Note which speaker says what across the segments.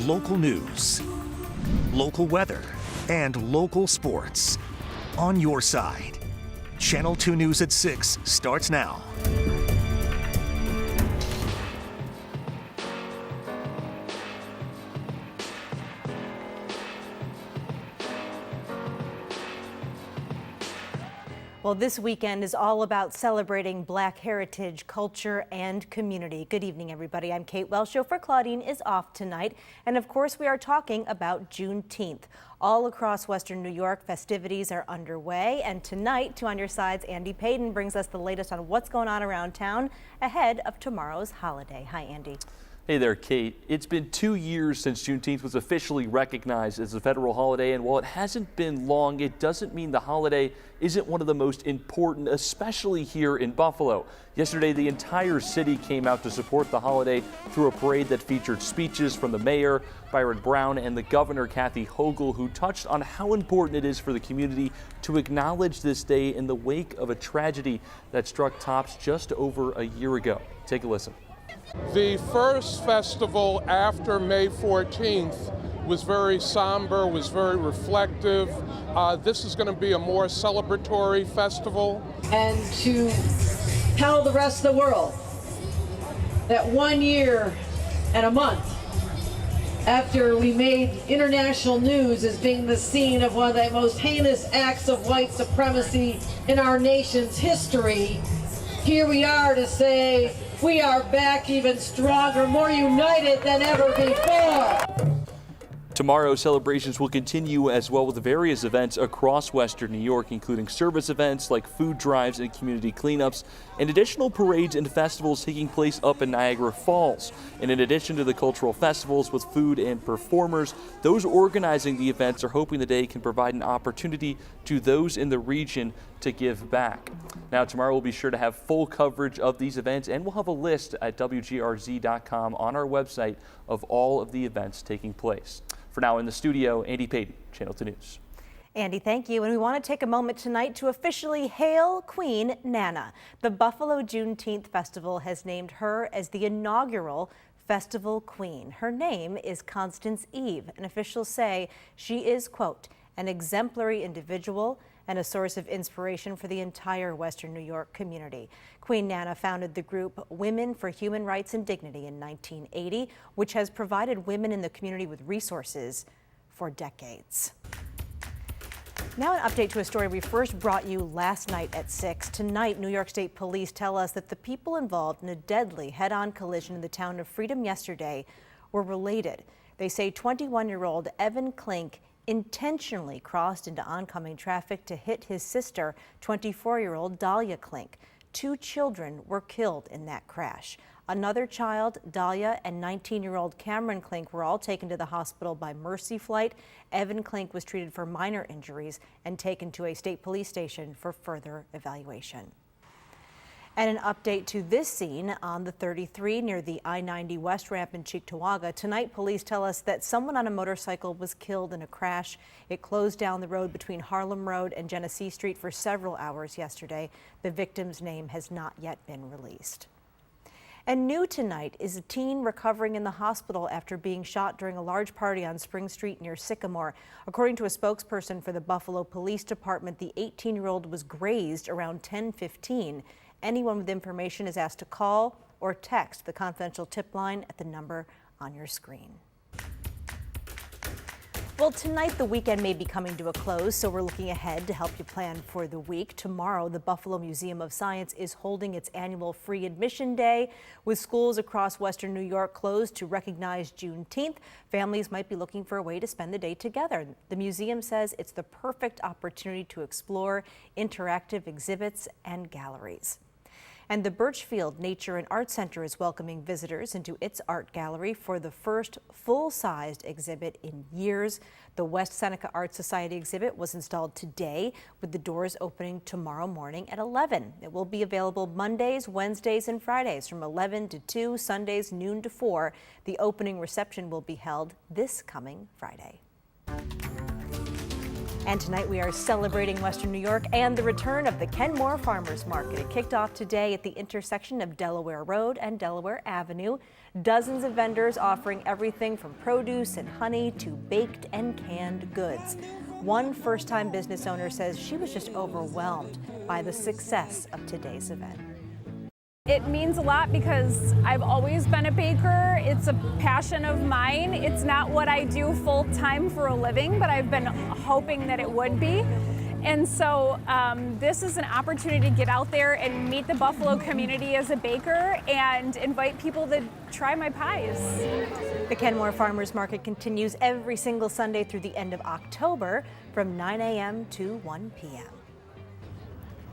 Speaker 1: Local news, local weather, and local sports. On your side. Channel 2 News at 6 starts now.
Speaker 2: Well, this weekend is all about celebrating Black heritage, culture, and community. Good evening, everybody. I'm Kate Welsh. For Claudine is off tonight. And of course, we are talking about Juneteenth. All across Western New York, festivities are underway. And tonight, to On Your Side's Andy Payton brings us the latest on what's going on around town ahead of tomorrow's holiday. Hi, Andy.
Speaker 3: Hey there, Kate. It's been 2 years since Juneteenth was officially recognized as a federal holiday, and while it hasn't been long, it doesn't mean the holiday isn't one of the most important, especially here in Buffalo. Yesterday, the entire city came out to support the holiday through a parade that featured speeches from the mayor, Byron Brown, and the governor, Kathy Hochul, who touched on how important it is for the community to acknowledge this day in the wake of a tragedy that struck tops just over a year ago. Take a listen.
Speaker 4: The first festival after May 14th was very somber, was very reflective. This is going to be a more celebratory festival.
Speaker 5: And to tell the rest of the world that 1 year and a month after we made international news as being the scene of one of the most heinous acts of white supremacy in our nation's history, here we are to say we are back even stronger, more united than ever before.
Speaker 3: Tomorrow, celebrations will continue as well with various events across Western New York, including service events like food drives and community cleanups, and additional parades and festivals taking place up in Niagara Falls. And in addition to the cultural festivals with food and performers, those organizing the events are hoping the day can provide an opportunity to those in the region to give back. Now, tomorrow we'll be sure to have full coverage of these events, and we'll have a list at WGRZ.com on our website of all of the events taking place. For now, in the studio, Andy Payton, Channel 2 News.
Speaker 2: Andy, thank you. And we want to take a moment tonight to officially hail Queen Nana. The Buffalo Juneteenth Festival has named her as the inaugural Festival Queen. Her name is Constance Eve, and officials say she is, quote, an exemplary individual and a source of inspiration for the entire Western New York community. Queen Nana founded the group Women for Human Rights and Dignity in 1980, which has provided women in the community with resources for decades. Now an update to a story we first brought you last night at 6. Tonight, New York State Police tell us that the people involved in a deadly head-on collision in the town of Freedom yesterday were related. They say 21-year-old Evan Klink intentionally crossed into oncoming traffic to hit his sister, 24-year-old Dahlia Klink. 2 children were killed in that crash. Another child, Dahlia, and 19-year-old Cameron Klink were all taken to the hospital by Mercy Flight. Evan Klink was treated for minor injuries and taken to a state police station for further evaluation. And an update to this scene on the 33 near the I-90 West ramp in Cheektowaga. Tonight, police tell us that someone on a motorcycle was killed in a crash. It closed down the road between Harlem Road and Genesee Street for several hours yesterday. The victim's name has not yet been released. And new tonight is a teen recovering in the hospital after being shot during a large party on Spring Street near Sycamore. According to a spokesperson for the Buffalo Police Department, the 18-year-old was grazed around 10:15. Anyone with information is asked to call or text the confidential tip line at the number on your screen. Well, tonight the weekend may be coming to a close, so we're looking ahead to help you plan for the week. Tomorrow, the Buffalo Museum of Science is holding its annual free admission day. With schools across Western New York closed to recognize Juneteenth, families might be looking for a way to spend the day together. The museum says it's the perfect opportunity to explore interactive exhibits and galleries. And the Birchfield Nature and Art Center is welcoming visitors into its art gallery for the first full-sized exhibit in years. The West Seneca Art Society exhibit was installed today, with the doors opening tomorrow morning at 11. It will be available Mondays, Wednesdays, and Fridays from 11 to 2, Sundays noon to 4. The opening reception will be held this coming Friday. And tonight we are celebrating Western New York and the return of the Kenmore Farmers Market. It kicked off today at the intersection of Delaware Road and Delaware Avenue. Dozens of vendors offering everything from produce and honey to baked and canned goods. One first-time business owner says she was just overwhelmed by the success of today's event.
Speaker 6: It means a lot because I've always been a baker. It's a passion of mine. It's not what I do full time for a living, but I've been hoping that it would be. And so this is an opportunity to get out there and meet the Buffalo community as a baker and invite people to try my pies.
Speaker 2: The Kenmore Farmers Market continues every single Sunday through the end of October from 9 a.m. to 1 p.m.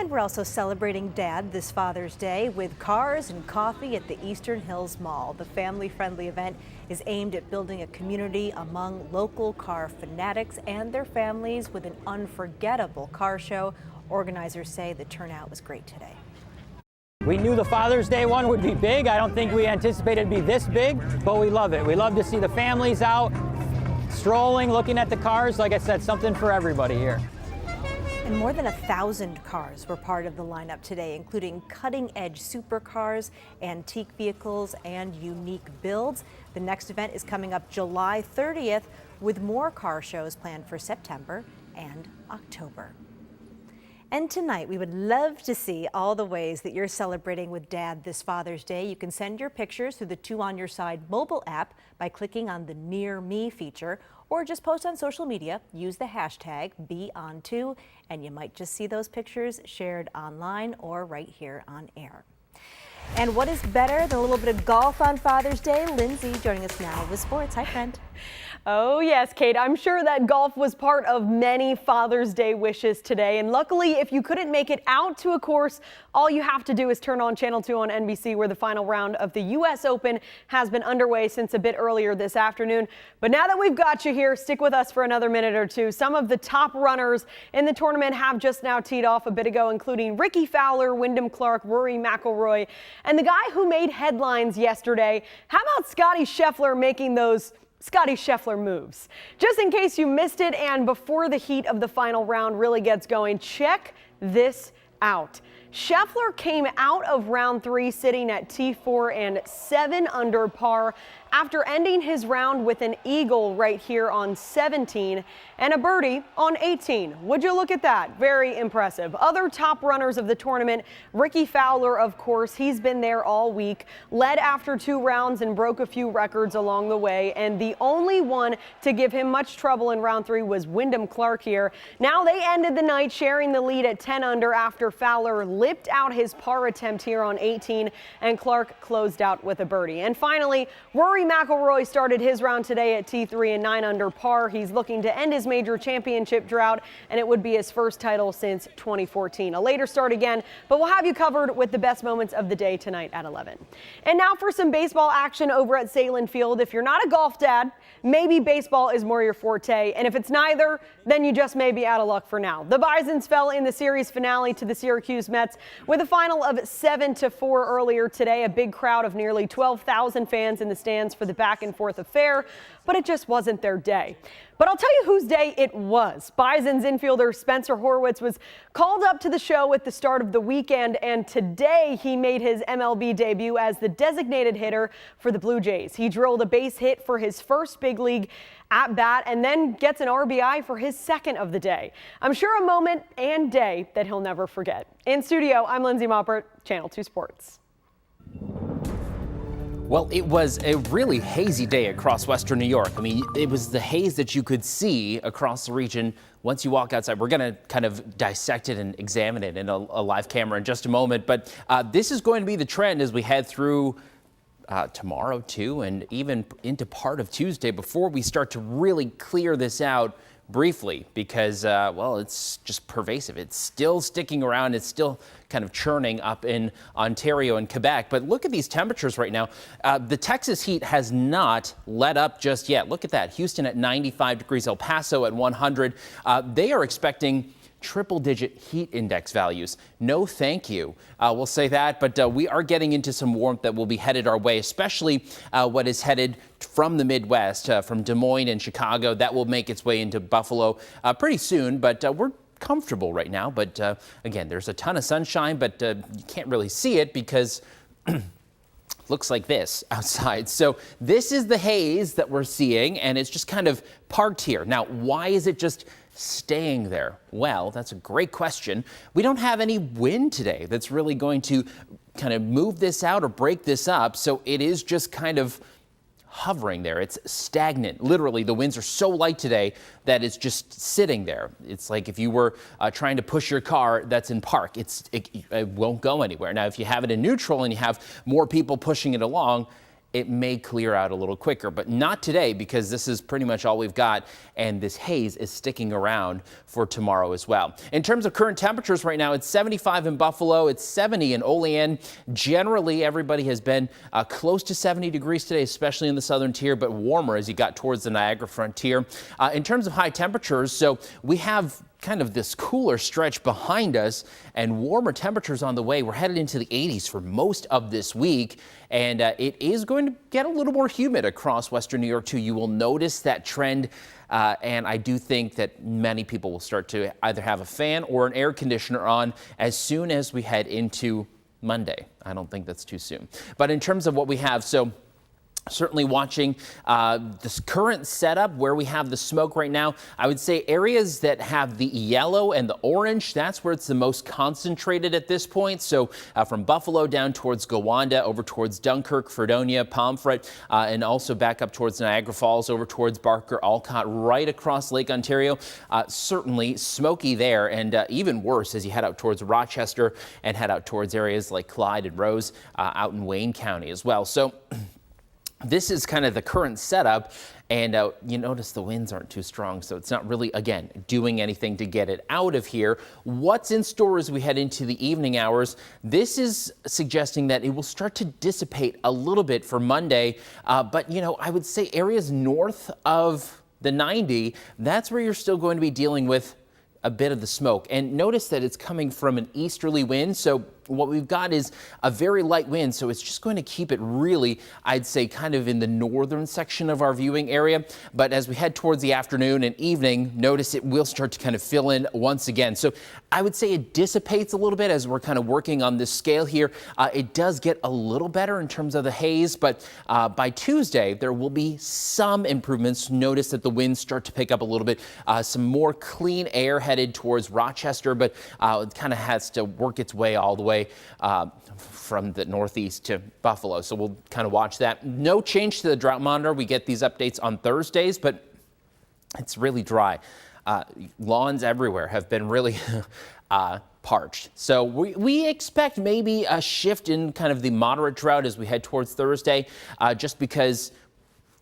Speaker 2: And we're also celebrating Dad this Father's Day with cars and coffee at the Eastern Hills Mall. The family-friendly event is aimed at building a community among local car fanatics and their families with an unforgettable car show. Organizers say the turnout was great today.
Speaker 7: We knew the Father's Day one would be big. I don't think we anticipated it'd be this big, but we love it. We love to see the families out, strolling, looking at the cars. Like I said, something for everybody here.
Speaker 2: And more than 1,000 cars were part of the lineup today, including cutting-edge supercars, antique vehicles, and unique builds. The next event is coming up July 30th, with more car shows planned for September and October. And tonight, we would love to see all the ways that you're celebrating with Dad this Father's Day. You can send your pictures through the Two on Your Side mobile app by clicking on the Near Me feature, or just post on social media. Use the hashtag #BeOn2, and you might just see those pictures shared online or right here on air. And what is better than a little bit of golf on Father's Day? Lindsay joining us now with sports. Hi, friend.
Speaker 8: Oh yes, Kate, I'm sure that golf was part of many Father's Day wishes today. And luckily, if you couldn't make it out to a course, all you have to do is turn on Channel 2 on NBC, where the final round of the U.S. Open has been underway since a bit earlier this afternoon. But now that we've got you here, stick with us for another minute or two. Some of the top runners in the tournament have just now teed off a bit ago, including Ricky Fowler, Wyndham Clark, Rory McIlroy, and the guy who made headlines yesterday. How about Scottie Scheffler making those Scottie Scheffler moves? Just in case you missed it, and before the heat of the final round really gets going, check this out. Scheffler came out of round 3 sitting at T4 and 7 under par after ending his round with an eagle right here on 17 and a birdie on 18. Would you look at that? Very impressive. Other top runners of the tournament, Ricky Fowler, of course, he's been there all week, led after 2 rounds and broke a few records along the way, and the only one to give him much trouble in round 3 was Wyndham Clark here. Now they ended the night sharing the lead at 10 under after Fowler lipped out his par attempt here on 18 and Clark closed out with a birdie. And finally, Rory McIlroy started his round today at T3 and 9 under par. He's looking to end his major championship drought, and it would be his first title since 2014. A later start again, but we'll have you covered with the best moments of the day tonight at 11. And now for some baseball action over at Salem Field. If you're not a golf dad, maybe baseball is more your forte, and if it's neither, then you just may be out of luck for now. The Bisons fell in the series finale to the Syracuse Mets with a final of 7-4 earlier today. A big crowd of nearly 12,000 fans in the stands for the back-and-forth affair, but it just wasn't their day. But I'll tell you whose day it was. Bisons infielder Spencer Horwitz was called up to the show at the start of the weekend, and today he made his MLB debut as the designated hitter for the Blue Jays. He drilled a base hit for his first big league at bat and then gets an RBI for his second of the day. I'm sure a moment and day that he'll never forget. In studio, I'm Lindsay Moppert, Channel 2 Sports.
Speaker 9: Well, it was a really hazy day across western New York. I mean, it was the haze that you could see across the region once you walk outside. We're going to kind of dissect it and examine it in a live camera in just a moment. But this is going to be the trend as we head through tomorrow, too, and even into part of Tuesday before we start to really clear this out briefly because, well, it's just pervasive. It's still sticking around. It's still kind of churning up in Ontario and Quebec. But look at these temperatures right now. The Texas heat has not let up just yet. Look at that. Houston at 95 degrees, El Paso at 100. They are expecting triple-digit heat index values. No thank you. We'll say that, but we are getting into some warmth that will be headed our way, especially what is headed from the Midwest, from Des Moines and Chicago. That will make its way into Buffalo pretty soon, but we're comfortable right now. But again, there's a ton of sunshine, but you can't really see it because looks like this outside. So this is the haze that we're seeing, and it's just kind of parked here. Now, why is it just staying there? Well, that's a great question. We don't have any wind today that's really going to kind of move this out or break this up. So it is just kind of hovering there. It's stagnant. Literally, the winds are so light today that it's just sitting there. It's like if you were trying to push your car that's in park. It won't go anywhere. Now, if you have it in neutral and you have more people pushing it along, it may clear out a little quicker, but not today because this is pretty much all we've got, and this haze is sticking around for tomorrow as well. In terms of current temperatures right now, it's 75 in Buffalo, it's 70 in Olean. Generally, everybody has been close to 70 degrees today, especially in the southern tier, but warmer as you got towards the Niagara frontier. In terms of high temperatures, so we have kind of this cooler stretch behind us and warmer temperatures on the way. We're headed into the 80s for most of this week, and it is going to get a little more humid across western New York too. You will notice that trend, and I do think that many people will start to either have a fan or an air conditioner on as soon as we head into Monday. I don't think that's too soon. But in terms of what we have, so certainly watching this current setup where we have the smoke right now. I would say areas that have the yellow and the orange, that's where it's the most concentrated at this point. So from Buffalo down towards Gowanda, over towards Dunkirk, Fredonia, Pomfret, and also back up towards Niagara Falls, over towards Barker, Alcott, right across Lake Ontario. Certainly smoky there, and even worse as you head out towards Rochester and head out towards areas like Clyde and Rose out in Wayne County as well. So this is kind of the current setup, and you notice the winds aren't too strong, so it's not really, again, doing anything to get it out of here. What's in store as we head into the evening hours? This is suggesting that it will start to dissipate a little bit for Monday, but, you know, I would say areas north of the 90, that's where you're still going to be dealing with a bit of the smoke. And notice that it's coming from an easterly wind, so what we've got is a very light wind, so it's just going to keep it really, I'd say, kind of in the northern section of our viewing area. But as we head towards the afternoon and evening, notice it will start to kind of fill in once again. So I would say it dissipates a little bit as we're kind of working on this scale here. It does get a little better in terms of the haze, but by Tuesday, there will be some improvements. Notice that the winds start to pick up a little bit. Some more clean air headed towards Rochester, but it kind of has to work its way all the way from the northeast to Buffalo. So we'll kind of watch that. No change to the drought monitor. We get these updates on Thursdays, but it's really dry. Lawns everywhere have been really parched. So we expect maybe a shift in kind of the moderate drought as we head towards Thursday, just because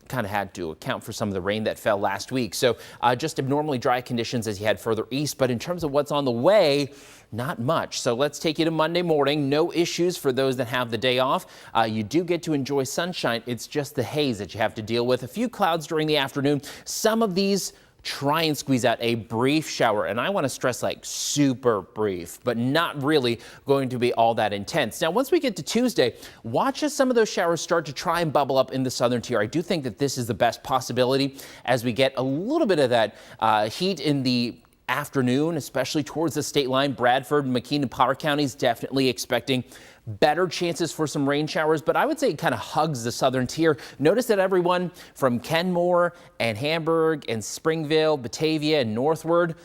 Speaker 9: kind of had to account for some of the rain that fell last week. So just abnormally dry conditions as you head further east. But in terms of what's on the way, not much. So let's take you to Monday morning. No issues for those that have the day off. You do get to enjoy sunshine. It's just the haze that you have to deal with. A few clouds during the afternoon. Some of these try and squeeze out a brief shower, and I want to stress like super brief, but not really going to be all that intense. Now, once we get to Tuesday, watch as some of those showers start to try and bubble up in the southern tier. I do think that this is the best possibility as we get a little bit of that heat in the afternoon, especially towards the state line. Bradford, McKean, and Power counties definitely expecting better chances for some rain showers, but I would say it kind of hugs the southern tier. Notice that everyone from Kenmore and Hamburg and Springville, Batavia, and northward,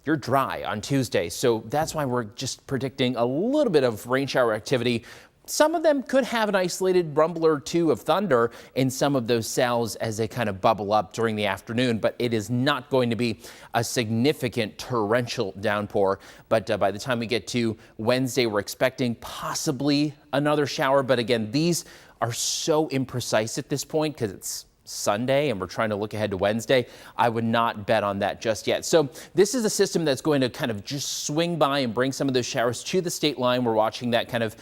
Speaker 9: you're dry on Tuesday. So that's why we're just predicting a little bit of rain shower activity. Some of them could have an isolated rumble or two of thunder in some of those cells as they kind of bubble up during the afternoon, but it is not going to be a significant torrential downpour. But by the time we get to Wednesday, we're expecting possibly another shower. But again, these are so imprecise at this point because it's Sunday and we're trying to look ahead to Wednesday. I would not bet on that just yet. So this is a system that's going to kind of just swing by and bring some of those showers to the state line. We're watching that kind of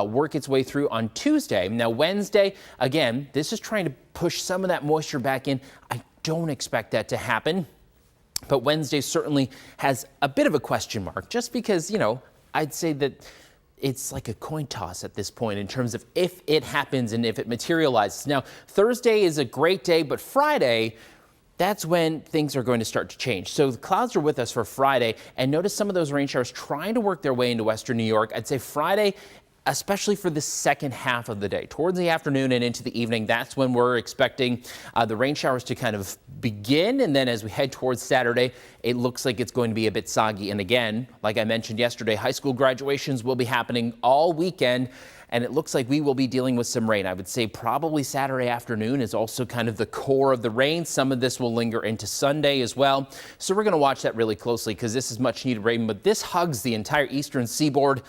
Speaker 9: work its way through on Tuesday. Now Wednesday, again, this is trying to push some of that moisture back in. I don't expect that to happen, but Wednesday certainly has a bit of a question mark just because, you know, I'd say that it's like a coin toss at this point in terms of if it happens and if it materializes. Now, Thursday is a great day, but Friday, that's when things are going to start to change. So the clouds are with us for Friday, and notice some of those rain showers trying to work their way into western New York. I'd say Friday, especially for the second half of the day. Towards the afternoon and into the evening, that's when we're expecting the rain showers to kind of begin. And then as we head towards Saturday, it looks like it's going to be a bit soggy. And again, like I mentioned yesterday, high school graduations will be happening all weekend. And it looks like we will be dealing with some rain. I would say probably Saturday afternoon is also kind of the core of the rain. Some of this will linger into Sunday as well. So we're going to watch that really closely because this is much needed rain. But this hugs the entire eastern seaboard.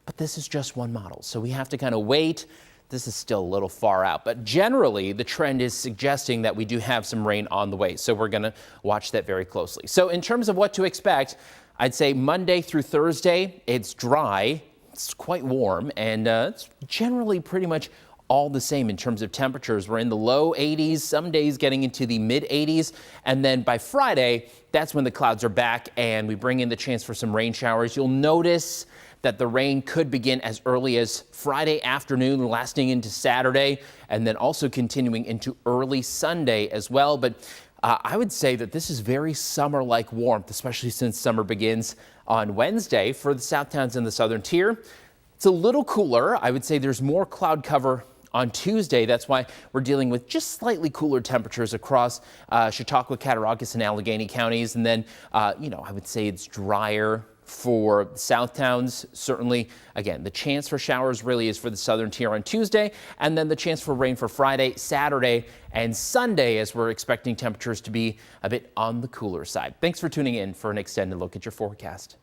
Speaker 9: But this is just one model, so we have to kind of wait. This is still a little far out, but generally the trend is suggesting that we do have some rain on the way, so we're going to watch that very closely. So in terms of what to expect, I'd say Monday through Thursday, it's dry, it's quite warm, and it's generally pretty much all the same in terms of temperatures. We're in the low 80s, some days getting into the mid 80s, and then by Friday, that's when the clouds are back and we bring in the chance for some rain showers. You'll notice that the rain could begin as early as Friday afternoon, lasting into Saturday, and then also continuing into early Sunday as well. But I would say that this is very summer-like warmth, especially since summer begins on Wednesday for the south towns and the southern tier. It's a little cooler. I would say there's more cloud cover on Tuesday. That's why we're dealing with just slightly cooler temperatures across Chautauqua, Cattaraugus, and Allegheny counties. And then, I would say it's drier for south towns. Certainly, again, the chance for showers really is for the southern tier on Tuesday, and then the chance for rain for Friday, Saturday, and Sunday, as we're expecting temperatures to be a bit on the cooler side. Thanks for tuning in for an extended look at your forecast.